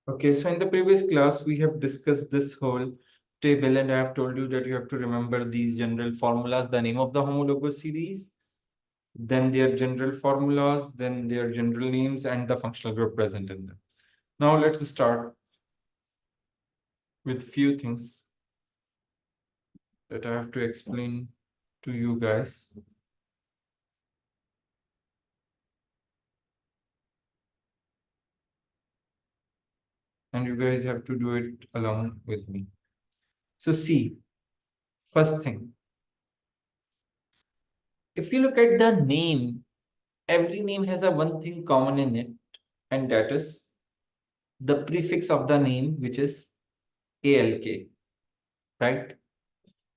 Okay, so in the previous class, we have discussed this whole table, and I have told you that you have to remember these general formulas, the name of the homologous series, then their general formulas, then their general names, and the functional group present in them. Now let's start with few things that I have to explain to you guys. And you guys have to do it along with me. So see, first thing, if you look at the name, every name has a one thing common in it, and that is the prefix of the name, which is ALK, right?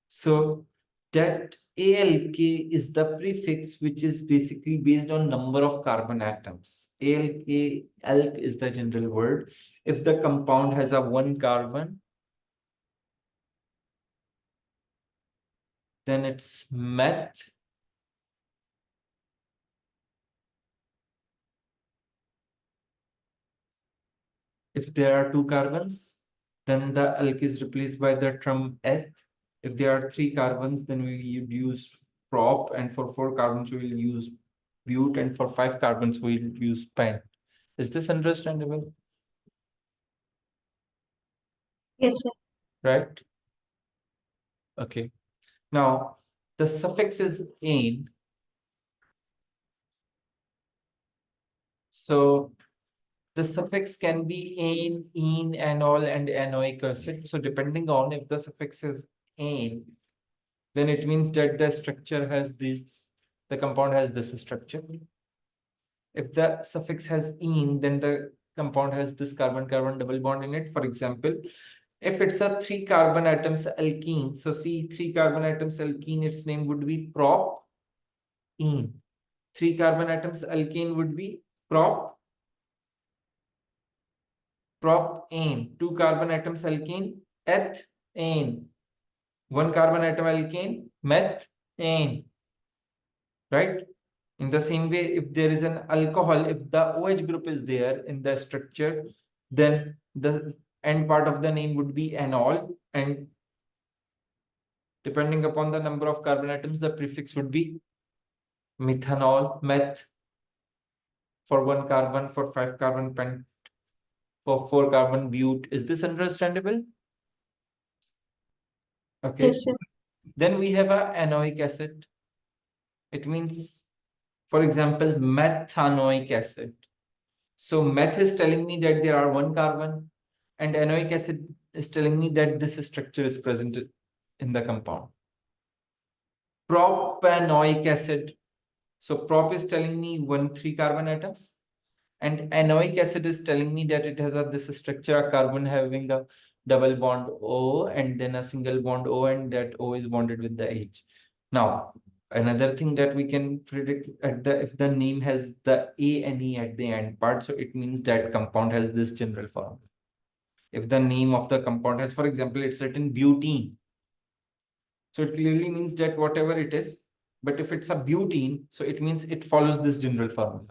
So that ALK is the prefix which is basically based on number of carbon atoms. ALK is the general word. If the compound has a one carbon, then it's meth. If there are two carbons, then the alk is replaced by the term eth. If there are three carbons, then we would use prop, and for four carbons, we will use but, and for five carbons, we will use pent. Is this understandable? Yes, sir. Right? Okay. Now, the suffix is "ane." So the suffix can be "ane," "ene," "anol," and "anoic acid. So depending on if the suffix is "ane," then it means that the structure has this, the compound has this structure. If the suffix has "ene," then the compound has this carbon-carbon double bond in it. For example, if it's a three carbon atoms alkene, so see, three carbon atoms alkene, its name would be prop-ene. Three carbon atoms alkene would be prop-ane. Two carbon atoms alkene, ethane. One carbon atom alkane, methane. Right? In the same way, if there is an alcohol, if the OH group is there in the structure, then the end part of the name would be anol, and depending upon the number of carbon atoms, the prefix would be methanol, meth for one carbon, for five carbon pent, for four carbon but. Is this understandable? Okay. Yes, sir. Then we have a anoic acid. It means, for example, methanoic acid. So meth is telling me that there are one carbon, and anoic acid is telling me that this structure is present in the compound. Propanoic acid. So prop is telling me three carbon atoms, and anoic acid is telling me that it has this structure, a carbon having a double bond O and then a single bond O, and that O is bonded with the H. Now, another thing that we can predict if the name has the A and E at the end part, so it means that compound has this general formula. If the name of the compound has, for example, it's written butene, so it clearly means that whatever it is, but if it's a butene, so it means it follows this general formula.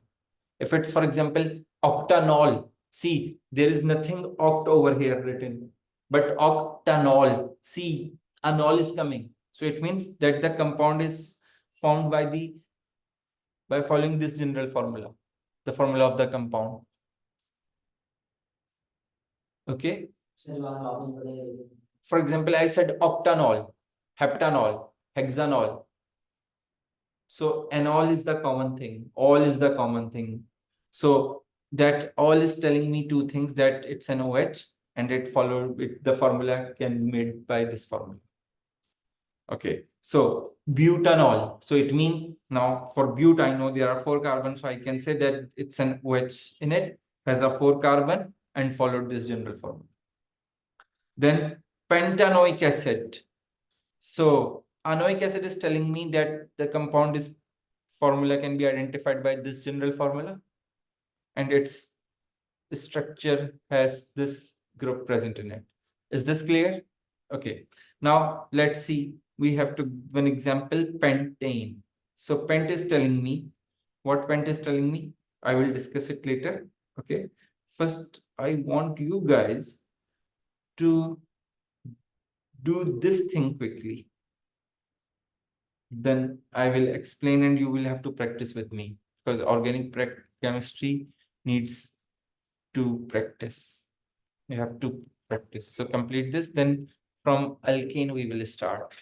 If it's, for example, octanol, see, there is nothing oct over here written, but octanol, see, anol is coming. So it means that the compound is formed by following this general formula, the formula of the compound. Okay. For example, I said octanol, heptanol, hexanol. So anol is the common thing, all is the common thing. So that all is telling me two things, that it's an OH, and it followed it, the formula can be made by this formula. Okay, so butanol. So it means now for but, I know there are four carbons, so I can say that it's an OH in it, has a four carbon, and followed this general formula. Then pentanoic acid. So anoic acid is telling me that the compound is formula can be identified by this general formula, and its structure has this group present in it. Is this clear? Okay. Now let's see. We have to one example, pentane. So pent is telling me, what pent is telling me, I will discuss it later. Okay. First, I want you guys to do this thing quickly. Then I will explain and you will have to practice with me because organic chemistry needs to practice. You have to practice. So complete this. Then from alkane we will start.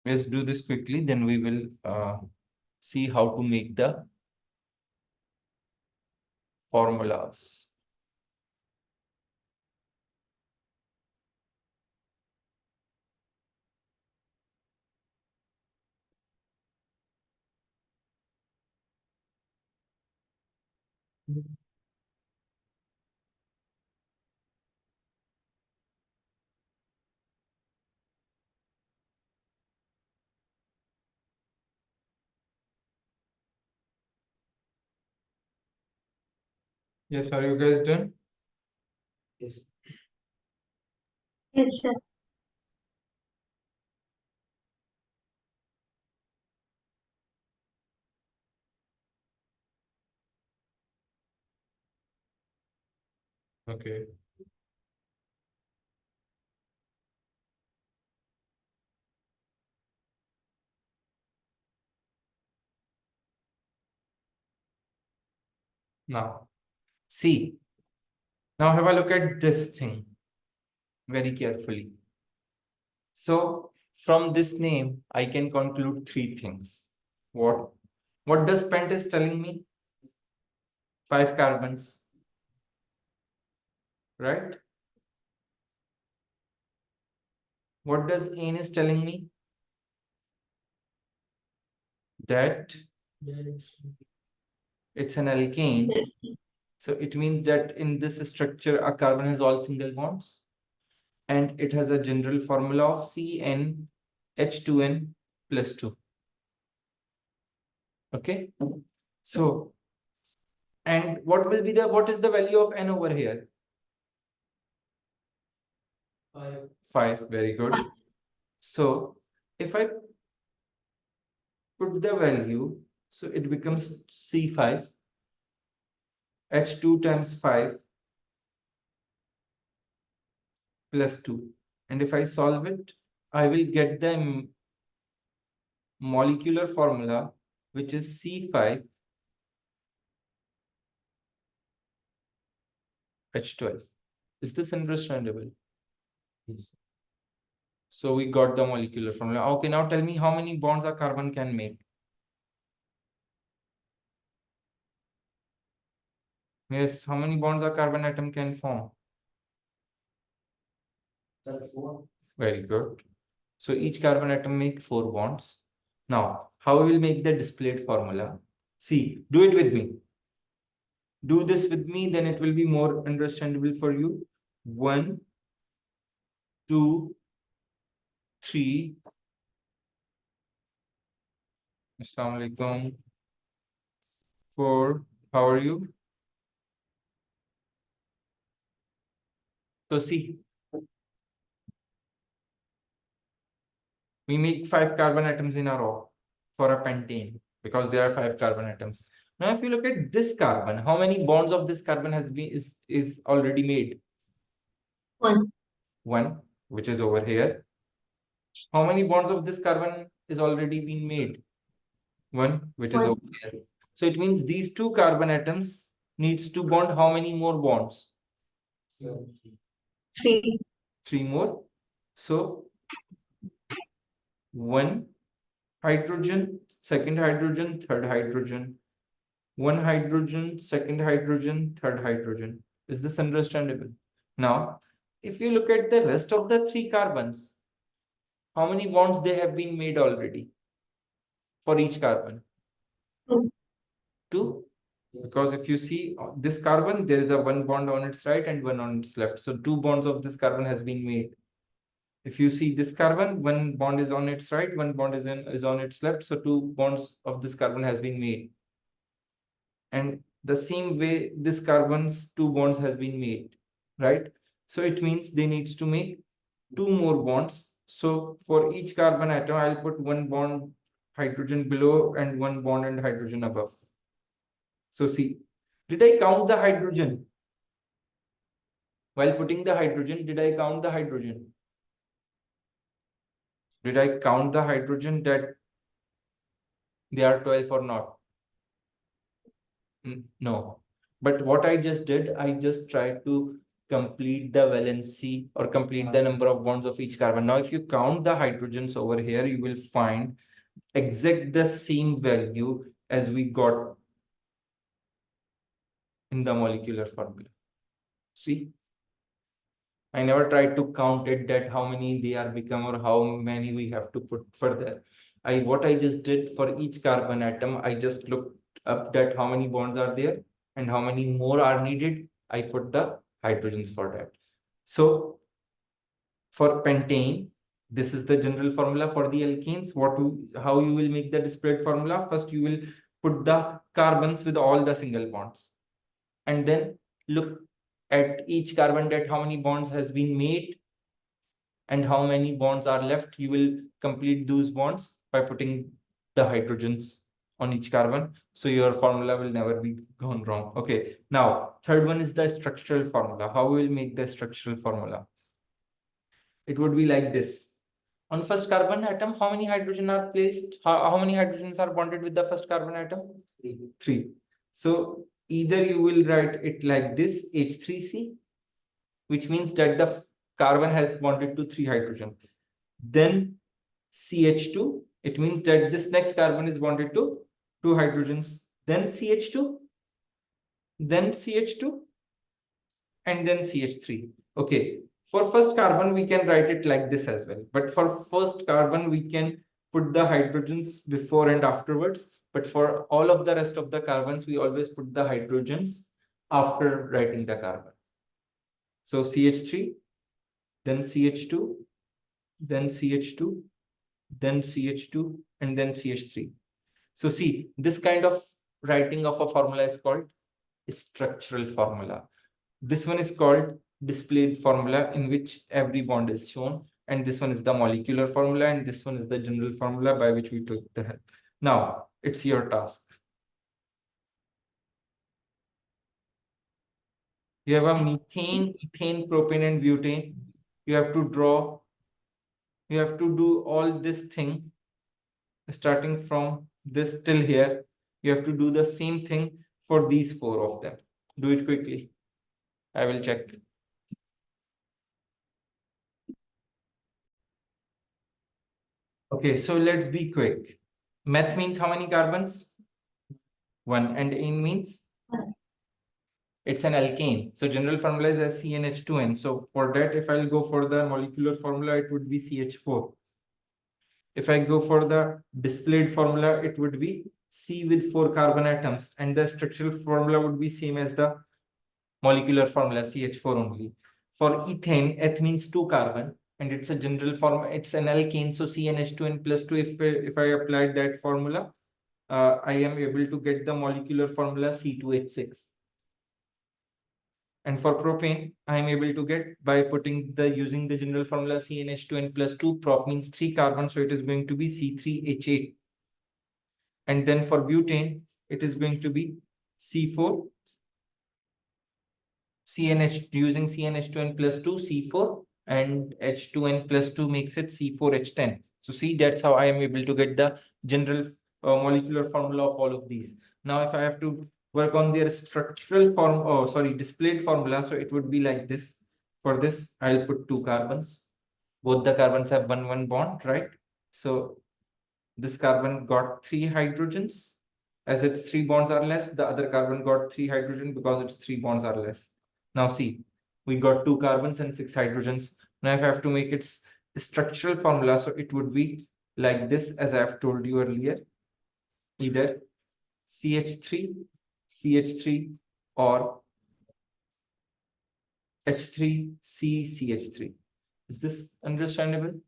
Let's do this quickly, then we will see how to make the formulas. Yes, are you guys done? Yes. Yes, sir. Okay. Now, see. Now have a look at this thing very carefully. So from this name, I can conclude three things. What? What does pent is telling me? 5 carbons, right? What does ane is telling me? That it's an alkane. So it means that in this structure, a carbon has all single bonds. And it has a general formula of CnH2n plus 2. Okay. So, and what is the value of n over here? 5. Very good. So if I put the value, so it becomes C5, H2 times 5 plus 2. And if I solve it, I will get the molecular formula, which is C5 H12. Is this understandable? Yes. So we got the molecular formula. Okay, now tell me how many bonds a carbon can make. Yes, how many bonds a carbon atom can form? 4. Very good. So each carbon atom make 4 bonds. Now, how we will make the displayed formula? See, do it with me. Do this with me, then it will be more understandable for you. 1, 2, 3. Assalamu alaikum. 4. How are you? So see, we make 5 carbon atoms in a row for a pentane because there are 5 carbon atoms. Now, if you look at this carbon, how many bonds of this carbon has been is already made? 1. 1, which is over here. How many bonds of this carbon is already been made? 1, which is 1. over here. So it means these 2 carbon atoms needs to bond how many more bonds? 3. 3 more. So 1 hydrogen, second hydrogen, third hydrogen. 1 hydrogen, second hydrogen, third hydrogen. Is this understandable? Now, if you look at the rest of the 3 carbons, how many bonds they have been made already for each carbon? 2. 2. Because if you see this carbon, there is a 1 bond on its right and 1 on its left. So 2 bonds of this carbon has been made. If you see this carbon, 1 bond is on its right, 1 bond is on its left. So 2 bonds of this carbon has been made. And the same way this carbon's 2 bonds has been made, right? So it means they needs to make 2 more bonds. So for each carbon atom, I'll put 1 bond hydrogen below and 1 bond and hydrogen above. So see, did I count the hydrogen? While putting the hydrogen, did I count the hydrogen? Did I count the hydrogen that they are 12 or not? No. But what I just did, I just tried to complete the valency or complete the number of bonds of each carbon. Now, if you count the hydrogens over here, you will find exact the same value as we got in the molecular formula. See? I never tried to count it that how many they are become or how many we have to put further. What I just did for each carbon atom, I just looked up that how many bonds are there and how many more are needed. I put the hydrogens for that. So for pentane, this is the general formula for the alkenes. How you will make the displayed formula? First, you will put the carbons with all the single bonds, and then look at each carbon that how many bonds has been made and how many bonds are left. You will complete those bonds by putting the hydrogens on each carbon. So your formula will never be gone wrong. Okay. Now, third one is the structural formula. How we will make the structural formula? It would be like this. On first carbon atom, how many hydrogen are placed? How many hydrogens are bonded with the first carbon atom? 3. So either you will write it like this, H3C, which means that the carbon has bonded to 3 hydrogen. Then CH2, it means that this next carbon is bonded to 2 hydrogens. Then CH2, then CH2, and then CH3. Okay, for first carbon, we can write it like this as well. But for first carbon, we can put the hydrogens before and afterwards. But for all of the rest of the carbons, we always put the hydrogens after writing the carbon. So CH3, then CH2, then CH2, then CH2, and then CH3. So see, this kind of writing of a formula is called structural formula. This one is called displayed formula, in which every bond is shown. And this one is the molecular formula, and this one is the general formula by which we took the help. Now, it's your task. You have a methane, ethane, propane, and butane. You have to draw. You have to do all this thing starting from this till here. You have to do the same thing for these 4 of them. Do it quickly. I will check. Okay, so let's be quick. Meth means how many carbons? 1. And ene means? 1. It's an alkane. So general formula is as CnH2n. So for that, if I'll go for the molecular formula, it would be CH4. If I go for the displayed formula, it would be C with 4 carbon atoms, and the structural formula would be same as the molecular formula, CH4 only. For ethane, eth means 2 carbon, and it's a general form, it's an alkane, so CnH2n plus 2. If I applied that formula, I am able to get the molecular formula C2H6. And for propane, I am able to get by using the general formula CnH2n plus 2. Prop means 3 carbon, so it is going to be C3H8. And then for butane, it is going to be C4 CNH, using CnH2n plus 2, C4, and H2n plus 2 makes it C4H10. So see, that's how I am able to get the general molecular formula of all of these. Now, if I have to work on their structural form, displayed formula, so it would be like this. For this, I'll put 2 carbons. Both the carbons have 1-1 bond, right? So this carbon got 3 hydrogens. As its 3 bonds are less, the other carbon got 3 hydrogen because its 3 bonds are less. Now see, we got 2 carbons and 6 hydrogens. Now if I have to make its structural formula, so it would be like this, as I have told you earlier, either CH3, CH3, or H3CCH3. Is this understandable?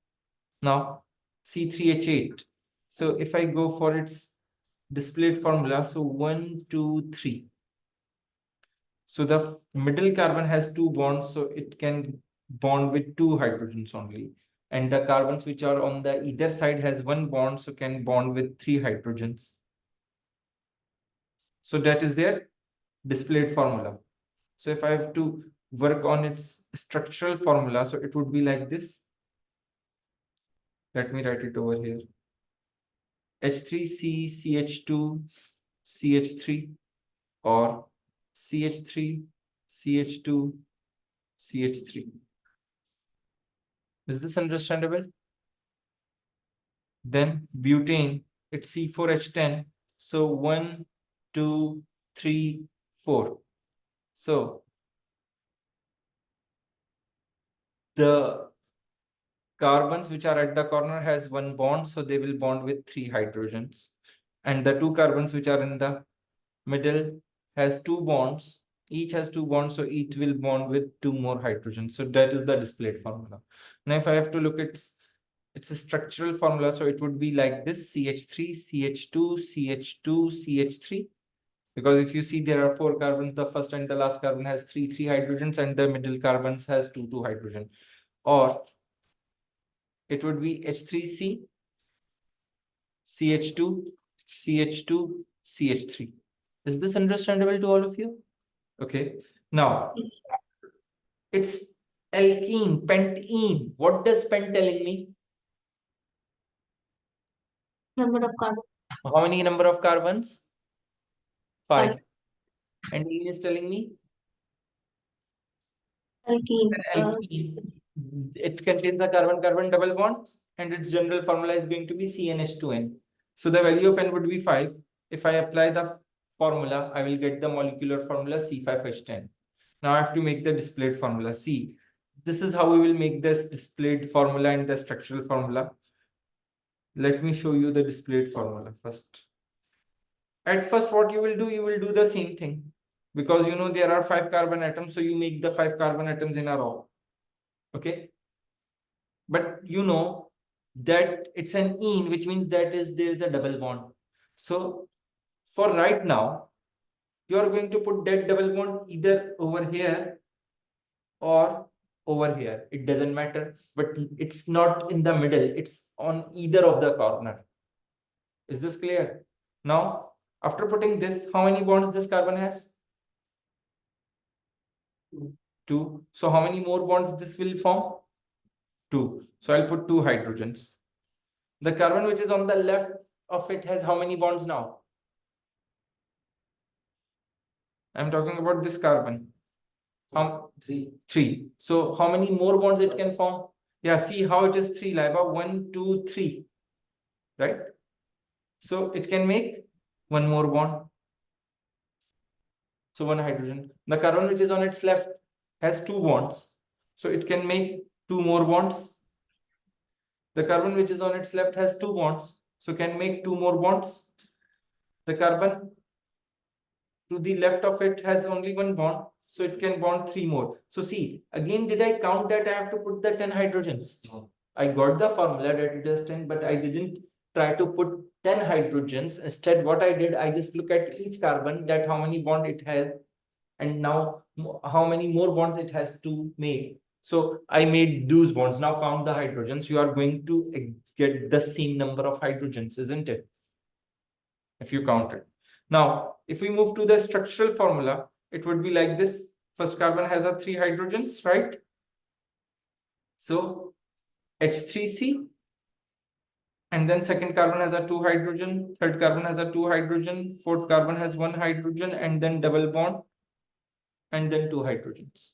Now C3H8. So if I go for its displayed formula, so 1, 2, 3. So the middle carbon has 2 bonds, so it can bond with 2 hydrogens only. And the carbons which are on the either side has 1 bond, so can bond with 3 hydrogens. So that is their displayed formula. So if I have to work on its structural formula, so it would be like this. Let me write it over here. H3CCH2CH3, or CH3CH2CH3. Is this understandable? Then butane, it's C4H10. So 1, 2, 3, 4. So the carbons which are at the corner has 1 bond, so they will bond with 3 hydrogens. And the 2 carbons which are in the middle has 2 bonds. Each has 2 bonds, so each will bond with 2 more hydrogens. So that is the displayed formula. Now, if I have to look at it's a structural formula, so it would be like this: CH3, CH2, CH2, CH3. Because if you see, there are 4 carbons, the first and the last carbon has 3 hydrogens, and the middle carbons has 2 hydrogen. Or it would be H3C, CH2, CH2, CH3. Is this understandable to all of you? Okay. Now, Yes. it's alkene, pentene. What does pent telling me? Number of carbon. How many number of carbons? 5. 5. And ene is telling me Alkene. an alkene. It contains a carbon-carbon double bond, and its general formula is going to be CnH2n. So the value of n would be 5. If I apply the formula, I will get the molecular formula C5H10. Now I have to make the displayed formula. See, this is how we will make this displayed formula and the structural formula. Let me show you the displayed formula first. At first, what you will do the same thing, because you know there are 5 carbon atoms, so you make the 5 carbon atoms in a row. Okay. But you know that it's an ene, which means there is a double bond. So for right now, you are going to put that double bond either over here or over here. It doesn't matter, but it's not in the middle. It's on either of the corner. Is this clear? Now, after putting this, how many bonds this carbon has? 2. So how many more bonds this will form? 2. So I'll put 2 hydrogens. The carbon which is on the left of it has how many bonds now? I'm talking about this carbon. 3. 3. So how many more bonds it can form? Yeah, see how it is 3, Laiba. 1, 2, 3. Right? So it can make 1 more bond. So one hydrogen. The carbon which is on its left has 2 bonds. So it can make 2 more bonds. The carbon which is on its left has 2 bonds. So can make 2 more bonds. The carbon to the left of it has only 1 bond. So it can bond 3 more. So see, again, did I count that I have to put the 10 hydrogens? No. I got the formula that it is 10, but I didn't try to put 10 hydrogens. Instead, what I did, I just look at each carbon, that how many bond it has, and now how many more bonds it has to make. So I made those bonds. Now count the hydrogens. You are going to get the same number of hydrogens, isn't it? If you count it. Now, if we move to the structural formula, it would be like this. First carbon has a 3 hydrogens, right? So H3C. And then second carbon has a 2 hydrogen, third carbon has a 2 hydrogen, fourth carbon has 1 hydrogen, and then double bond, and then 2 hydrogens.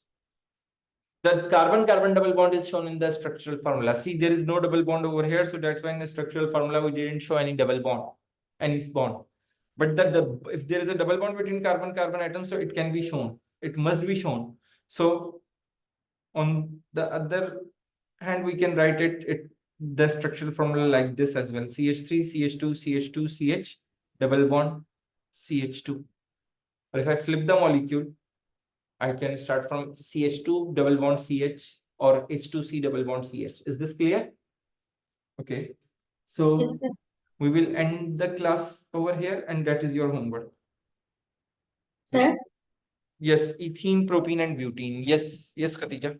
The carbon-carbon double bond is shown in the structural formula. See, there is no double bond over here, so that's why in the structural formula we didn't show any double bond, any bond. But if there is a double bond between carbon-carbon atoms, so it can be shown. It must be shown. So on the other hand, we can write the structural formula like this as well: CH3, CH2, CH2, CH, double bond, CH2. Or if I flip the molecule, I can start from CH2 double bond CH or H2C double bond CH. Is this clear? Okay. So Yes, sir. we will end the class over here, and that is your homework. Sir, Yes, ethene, propene, and butene. Yes, yes, Khatija.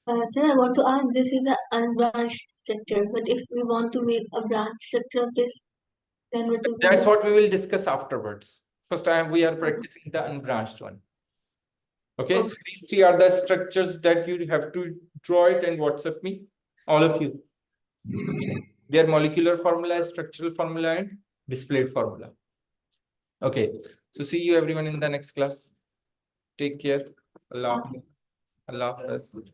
sir, I want to ask, this is an unbranched structure, but if we want to make a branch structure of this, then what will we That's do? what we will discuss afterwards. First time we are practicing the unbranched one. Okay, so these 3 are the structures that you have to draw it and WhatsApp me, all of you. Their molecular formula, structural formula, and displayed formula. Okay, so see you everyone in the next class. Take care. Allah Hafiz. Allah Hafiz.